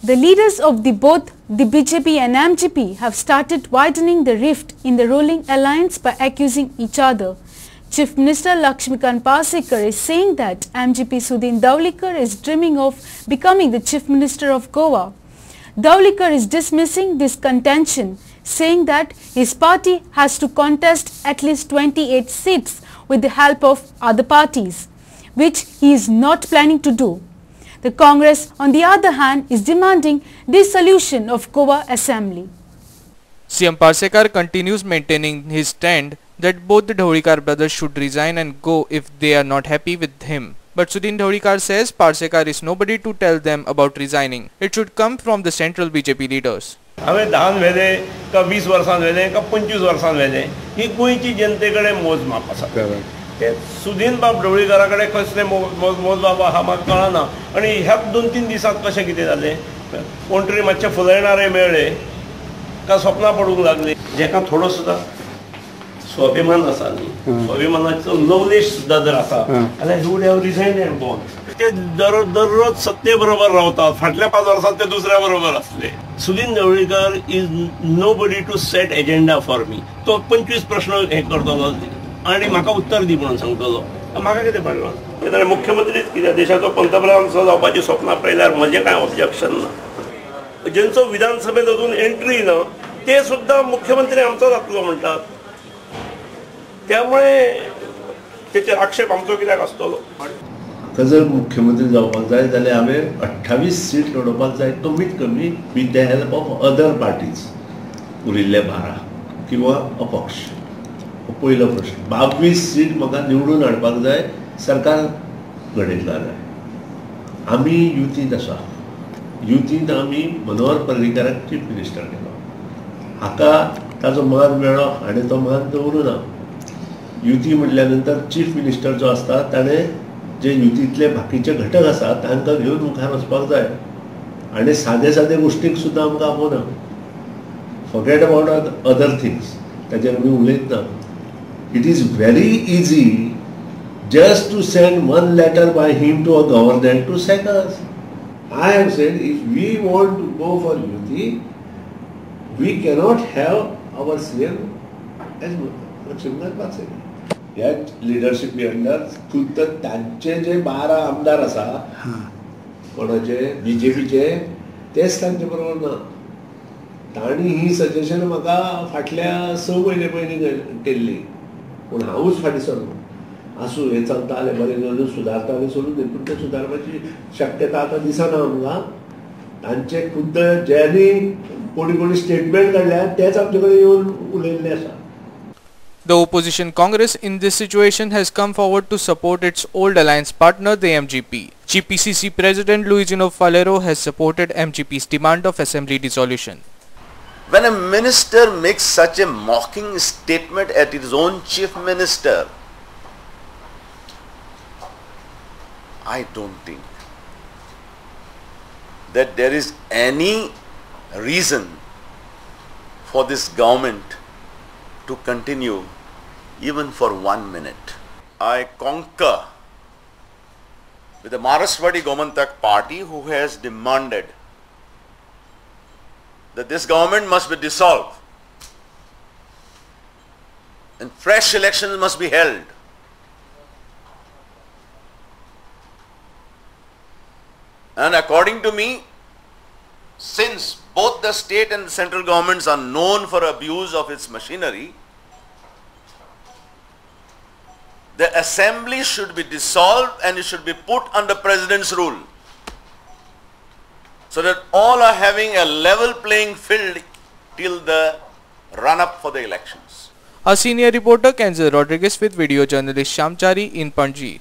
The leaders of both the BJP and MGP have started widening the rift in the ruling alliance by accusing each other. Chief Minister Lakshmikant Parsekar is saying that MGP Sudin Dhaulikar is dreaming of becoming the Chief Minister of Goa. Dhaulikar is dismissing this contention, saying that his party has to contest at least 28 seats with the help of other parties, which he is not planning to do. The Congress, on the other hand, is demanding dissolution of Goa Assembly. CM Parsekar continues maintaining his stand that both the Dhaulikar brothers should resign and go if they are not happy with him. But Sudin Dhaulikar says Parsekar is nobody to tell them about resigning. It should come from the central BJP leaders. हांवें 10 वेले का 20 वर्सां वेले का 25 वर्सां वेले ही गोंयची जनतेकडे मोजमाप आसा. ते सुदीन बाब ढवळीकारा कडेन कसले मोजमाप आहा म्हाका कळना आनी ह्या 2-3 दिसांत कशें कितें जालें कोण तरी मातशे फुलयणारे मेळ्ळे का स्वप्नां पडूंक लागली जेका थोडो सुद्दां स्वाभिमान आसा न्ही स्वाभिमानाचो लवलेश सुद्दां जर आसा जाल्यार he would have resigned and gone. ते दररोज सत्ते बरोबर रावतात. फाटल्या 5 वर्सांत ते दुसऱ्या बरोबर आसले. Sudin Dhavalikar is nobody to set agenda for me. तो 25 प्रश्न हे करतलो आनी म्हाका उत्तर दी म्हणून सांगतलो. म्हाका कितें पडलां कित्याक मुख्यमंत्रीच कित्याक देशाचो पंतप्रधान जावपाची स्वप्नां पळयल्यार म्हजें कांय ऑब्जेक्शन ना. जेंचो विधानसभेत अजून एंट्री ना ते सुद्दां मुख्यमंत्री आमचो जातलो म्हणटात. त्यामुळे तेचेर आक्षेप आमचो कित्याक आसतलो. जर मुख्यमंत्री जावपाक जाय जाल्यार हांवें 28 सीट लडोवपाक जाय कमीत कमी with the help of other parties. उरिल्ले 12 किंवा अपक्ष. पयलो प्रश्न. 22 सीट म्हाका निवडून हाडपाक जाय सरकार घडयतला जाय. आमी युतींत आसा. युतींत आमी मनोहर पर्रीकाराक चीफ मिनिस्टर केलो. हाका ताजो मान मेळ्ळो हाणें तो मान दवरूं ना. युती म्हटल्या नंतर चीफ मिनिस्टर जो आसता ताणें जे युतींतले बाकीचे घटक आसा तांकां घेवन मुखार वचपाक जाय आनी सादे सादे गोश्टीक सुद्दां आमकां आपोवना. फॉरगेट अबाउट अदर थिंग्स ताचेर आमी उलयत ना. It is very easy just to send one letter by him to a governor to sack us. I have said if we want to go for unity, we cannot have our CM as Lakshmikant Parsekar. या leadership under खुद तांचे जे 12 आमदार आसा कोणाचे बीजेपीचे तेच तांचे बरोबर ना. तांणी ही सजेशन म्हाका फाटल्या 6 म्हयने पयलीं केल्ली पूण हांवूच फाटीं सरलो. आसूं हें चलता जाल्यार बरें जालें सुदारता जाल्यार सोडून दी पूण तें सुदारपाची शक्यता आतां दिसना आमकां. तांचे खुद्द ज्यांनी कोणी स्टेटमेंट काडल्या तेच आमचे कडेन येवन उलयल्ले आसा. The opposition Congress in this situation has come forward to support its old alliance partner, the MGP. GPCC President Luigino Falero has supported MGP's demand of assembly dissolution. When a minister makes such a mocking statement at his own chief minister, I don't think that there is any reason for this government to continue even for 1 minute. I concur with the Maraswadi Gomantak party who has demanded that this government must be dissolved and fresh elections must be held. And according to me, since both the state and the central governments are known for abuse of its machinery, the assembly should be dissolved and it should be put under president's rule so that all are having a level playing field till the run up for the elections. A senior reporter Kenzel Rodriguez with video journalist Shamchari in Panji.